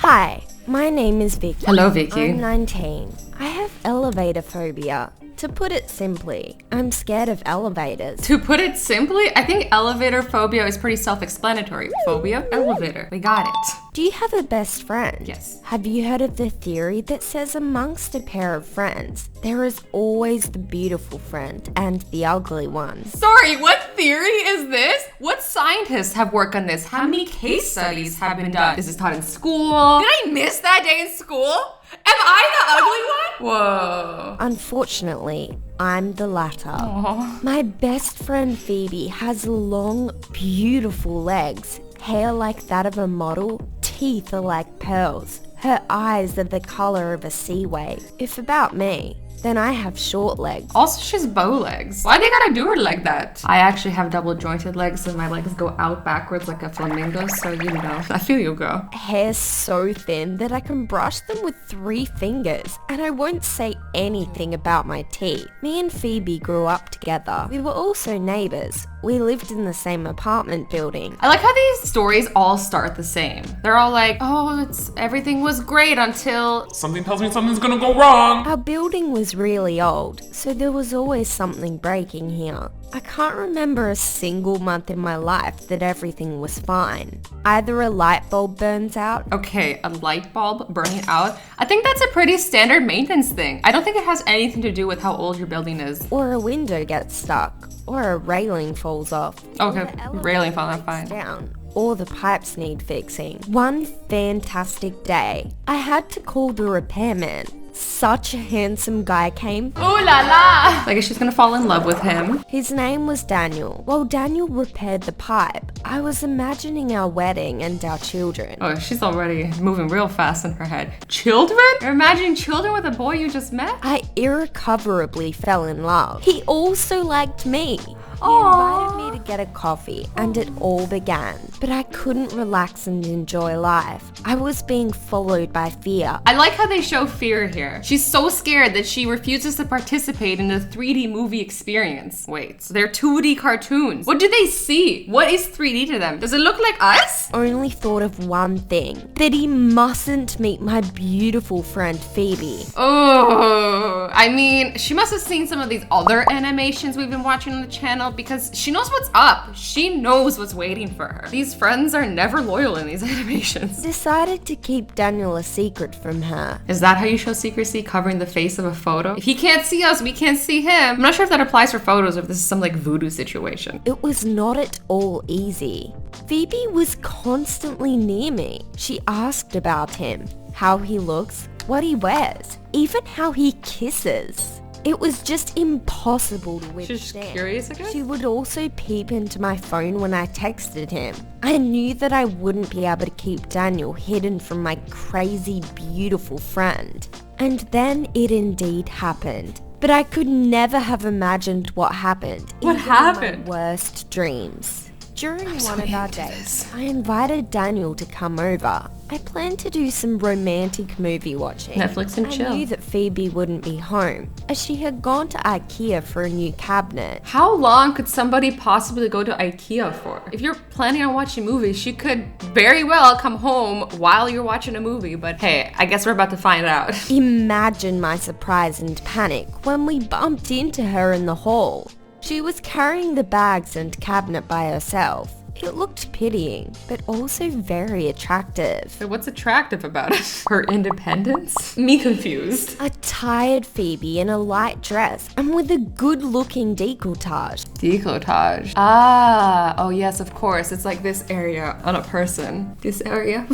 Hi, my name is Vicky. Hello, Vicky. I'm 19. I have elevator phobia. To put it simply, I'm scared of elevators. To put it simply, I think elevator phobia is pretty self-explanatory. Phobia, elevator. We got it. Do you have a best friend? Yes. Have you heard of the theory that says amongst a pair of friends, there is always the beautiful friend and the ugly one? Sorry, what theory is this? What scientists have worked on this? How many case studies have been done? Is this taught in school? Did I miss that day in school? Am I the ugly one? Whoa. Unfortunately, I'm the latter. Aww. My best friend Phoebe has long, beautiful legs, hair like that of a model, teeth are like pearls, her eyes are the color of a sea wave. If about me, then I have short legs. Also, she's bow legs. Why they gotta do her like that? I actually have double jointed legs and my legs go out backwards like a flamingo, so you know, I feel you, girl. Hair's so thin that I can brush them with 3 fingers, and I won't say anything about my teeth. Me and Phoebe grew up together. We were also neighbors. We lived in the same apartment building. I like how these stories all start the same. They're all like, oh, everything was great until something tells me something's gonna go wrong. Our building was really old, so there was always something breaking here. I can't remember a single month in my life that everything was fine. Either a light bulb burns out. Okay, a light bulb burning out. I think that's a pretty standard maintenance thing. I don't think it has anything to do with how old your building is. Or a window gets stuck. Or a railing falls off. Okay, railing falling off, fine. Down. Or the pipes need fixing. One fantastic day, I had to call the repairman. Such a handsome guy came. Ooh la la! I guess she's gonna fall in love with him. His name was Daniel. While Daniel repaired the pipe, I was imagining our wedding and our children. Oh, she's already moving real fast in her head. Children? You're imagining children with a boy you just met? I irrecoverably fell in love. He also liked me. He Aww. invited me to get a coffee, and it all began. But I couldn't relax and enjoy life. I was being followed by fear. I like how they show fear here. She's so scared that she refuses to participate in the 3D movie experience. Wait, so they're 2D cartoons. What do they see? What is 3D to them? Does it look like us? Only thought of one thing, that he mustn't meet my beautiful friend Phoebe. Oh, I mean, she must have seen some of these other animations we've been watching on the channel because she knows what's up. She knows what's waiting for her. These friends are never loyal in these animations. Decided to keep Daniel a secret from her. Is that how you show secrecy? Covering the face of a photo? If he can't see us, we can't see him. I'm not sure if that applies for photos or if this is some like voodoo situation. It was not at all easy. Phoebe was constantly near me. She asked about him, how he looks, what he wears, even how he kisses. It was just impossible to withstand. She's just curious, I guess? She would also peep into my phone when I texted him. I knew that I wouldn't be able to keep Daniel hidden from my crazy, beautiful friend. And then it indeed happened. But I could never have imagined what happened. What even happened? in my worst dreams. During so one of our into days, this. I invited Daniel to come over. I planned to do some romantic movie watching. Netflix and chill. I knew that Phoebe wouldn't be home, as she had gone to IKEA for a new cabinet. How long could somebody possibly go to IKEA for? If you're planning on watching movies, she could very well come home while you're watching a movie, but hey, I guess we're about to find out. Imagine my surprise and panic when we bumped into her in the hall. She was carrying the bags and cabinet by herself. It looked pitying, but also very attractive. So what's attractive about it? Her independence? Me confused. A tired Phoebe in a light dress and with a good-looking décolletage. Décolletage. Ah, oh yes, of course. It's like this area on a person. This area.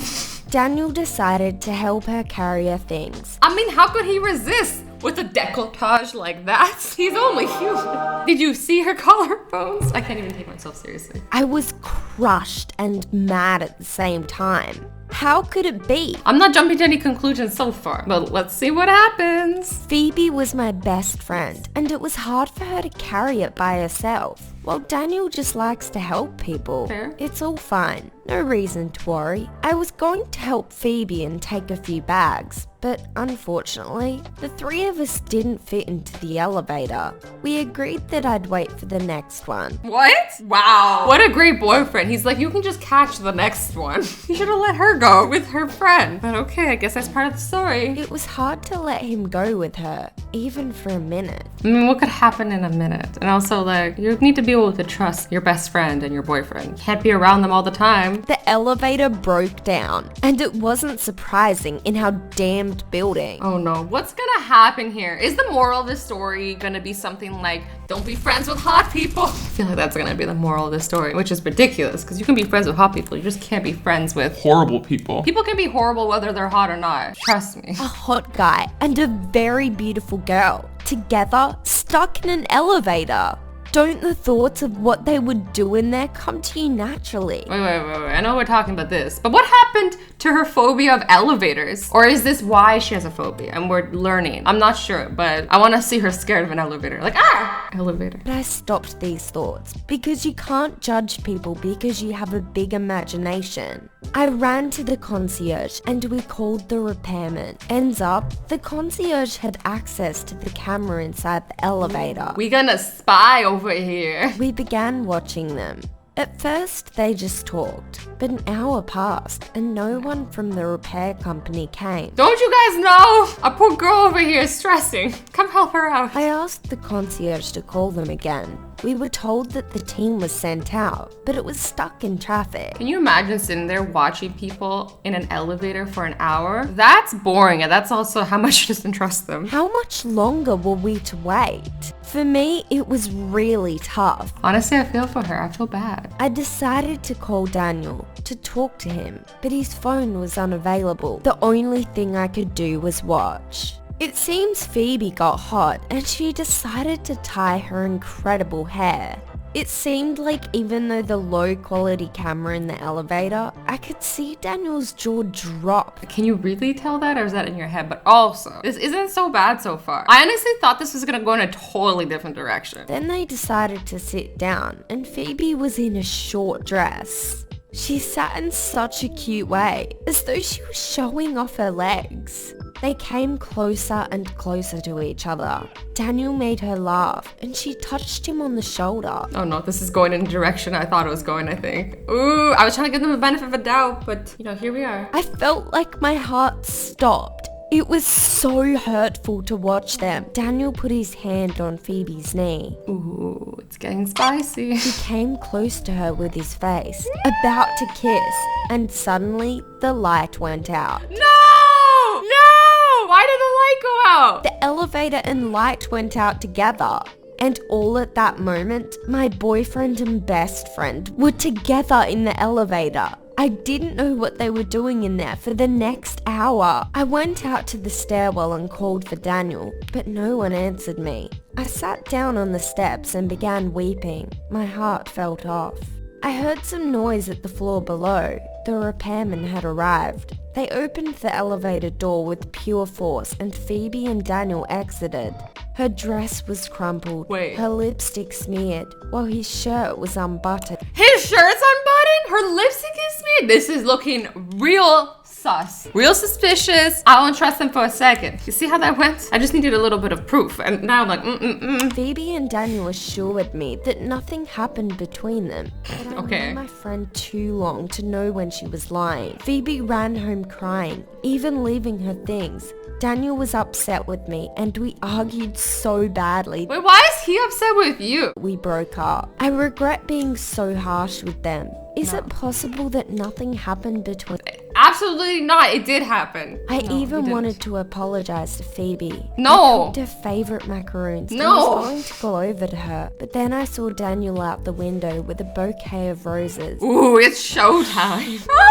Daniel decided to help her carry her things. I mean, how could he resist with a décolletage like that? He's only human. Did you see her collarbones? I can't even take myself seriously. I was crushed and mad at the same time. How could it be? I'm not jumping to any conclusions so far, but let's see what happens. Phoebe was my best friend, and it was hard for her to carry it by herself. While Daniel just likes to help people. Fair. It's all fine. No reason to worry. I was going to help Phoebe and take a few bags, but unfortunately, the three of us didn't fit into the elevator. We agreed that I'd wait for the next one. What? Wow. What a great boyfriend. He's like, you can just catch the next one. You should have let her go with her friend. But okay, I guess that's part of the story. It was hard to let him go with her, even for a minute. I mean, what could happen in a minute? And also, like, you need to be able to trust your best friend and your boyfriend. Can't be around them all the time. The elevator broke down, and it wasn't surprising in our damned building. Oh no, what's gonna happen here? Is the moral of the story gonna be something like, don't be friends with hot people? I feel like that's gonna be the moral of the story, which is ridiculous, because you can be friends with hot people, you just can't be friends with Horrible people. People can be horrible whether they're hot or not. Trust me. A hot guy and a very beautiful girl, together, stuck in an elevator. Don't the thoughts of what they would do in there come to you naturally? Wait. I know we're talking about this, but what happened to her phobia of elevators? Or is this why she has a phobia and we're learning? I'm not sure, but I want to see her scared of an elevator. Like, elevator. But I stopped these thoughts because you can't judge people because you have a big imagination. I ran to the concierge and we called the repairman. Ends up, the concierge had access to the camera inside the elevator. We gonna spy over here. We began watching them. At first, they just talked, but an hour passed and no one from the repair company came. Don't you guys know? A poor girl over here is stressing. Come help her out. I asked the concierge to call them again. We were told that the team was sent out, but it was stuck in traffic. Can you imagine sitting there watching people in an elevator for an hour? That's boring, and that's also how much you just trust them. How much longer were we to wait? For me, it was really tough. Honestly, I feel for her. I feel bad. I decided to call Daniel to talk to him, but his phone was unavailable. The only thing I could do was watch. It seems Phoebe got hot and she decided to tie her incredible hair. It seemed like even though the low quality camera in the elevator, I could see Daniel's jaw drop. Can you really tell that, or is that in your head? But also, this isn't so bad so far. I honestly thought this was gonna go in a totally different direction. Then they decided to sit down and Phoebe was in a short dress. She sat in such a cute way, as though she was showing off her legs. They came closer and closer to each other. Daniel made her laugh and she touched him on the shoulder. Oh no, this is going in a direction I thought it was going, I think. Ooh, I was trying to give them a benefit of a doubt, but you know, here we are. I felt like my heart stopped. It was so hurtful to watch them. Daniel put his hand on Phoebe's knee. Ooh, it's getting spicy. He came close to her with his face, about to kiss, and suddenly the light went out. No! Why did the light go out? The elevator and light went out together. And all at that moment, my boyfriend and best friend were together in the elevator. I didn't know what they were doing in there for the next hour. I went out to the stairwell and called for Daniel, but no one answered me. I sat down on the steps and began weeping. My heart felt off. I heard some noise at the floor below. The repairman had arrived. They opened the elevator door with pure force and Phoebe and Daniel exited. Her dress was crumpled, Wait. her lipstick smeared, while his shirt was unbuttoned. His shirt's unbuttoned? Her lipstick is smeared? This is looking real sus. Real suspicious. I won't trust them for a second. You see how that went? I just needed a little bit of proof, and now I'm like, Phoebe and Daniel assured me that nothing happened between them. But I Okay. knew my friend too long to know when she was lying. Phoebe ran home crying, even leaving her things. Daniel was upset with me and we argued so badly. Wait, why is he upset with you? We broke up. I regret being so harsh with them. Is it possible that nothing happened between? Absolutely not. It did happen. I No, you even didn't. wanted to apologize to Phoebe. No. I cooked her favorite macaroons. No. I was going to go over to her, but then I saw Daniel out the window with a bouquet of roses. Ooh, it's showtime.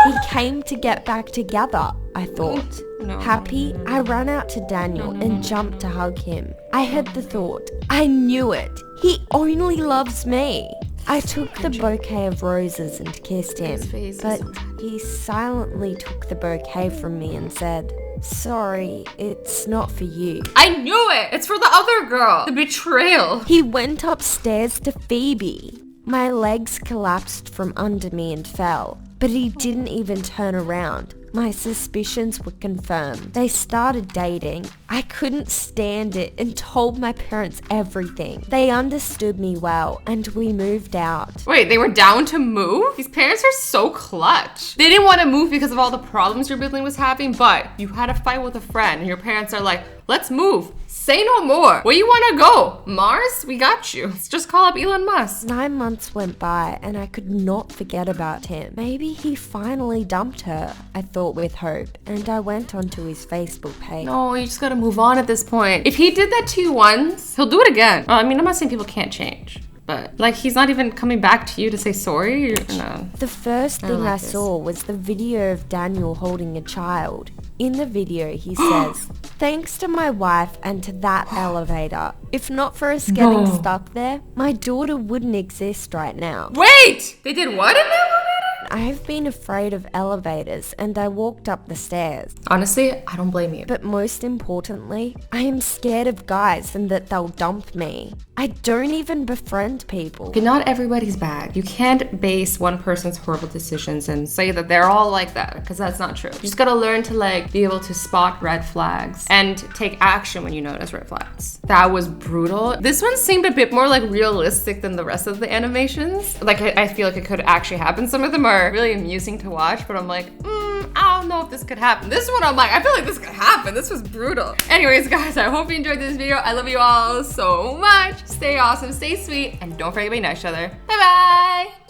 He came to get back together, I thought. No. Happy, I ran out to Daniel and jumped to hug him. I had the thought. I knew it. He only loves me. I took the bouquet of roses and kissed him, His face is but so sad. he silently took the bouquet from me and said, "Sorry, it's not for you." I knew it. It's for the other girl. The betrayal. He went upstairs to Phoebe. My legs collapsed from under me and fell, but he didn't even turn around. My suspicions were confirmed. They started dating. I couldn't stand it and told my parents everything. They understood me well and we moved out. Wait, they were down to move? These parents are so clutch. They didn't want to move because of all the problems your sibling was having, but you had a fight with a friend and your parents are like, let's move. Say no more. Where you want to go? Mars? We got you. Let's just call up Elon Musk. 9 months went by and I could not forget about him. Maybe he finally dumped her, I thought with hope, and I went onto his Facebook page. No, you just gotta move on at this point. If he did that to you once, he'll do it again. I mean, I'm not saying people can't change, but like he's not even coming back to you to say sorry. No. The first thing I saw was the video of Daniel holding a child. In the video, he says, "Thanks to my wife and to that elevator. If not for us getting stuck there, my daughter wouldn't exist right now." Wait! They did what in the elevator? I have been afraid of elevators and I walked up the stairs. Honestly, I don't blame you. But most importantly, I am scared of guys and that they'll dump me. I don't even befriend people. Okay, not everybody's bad. You can't base one person's horrible decisions and say that they're all like that, because that's not true. You just gotta learn to like be able to spot red flags and take action when you notice red flags. That was brutal. This one seemed a bit more like realistic than the rest of the animations. Like I feel like it could actually happen. Some of them are really amusing to watch, but I'm like, I don't know if this could happen. This one I'm like, I feel like this could happen. This was brutal. Anyways, guys, I hope you enjoyed this video. I love you all so much. Stay awesome, stay sweet, and don't forget to be nice to each other. Bye-bye.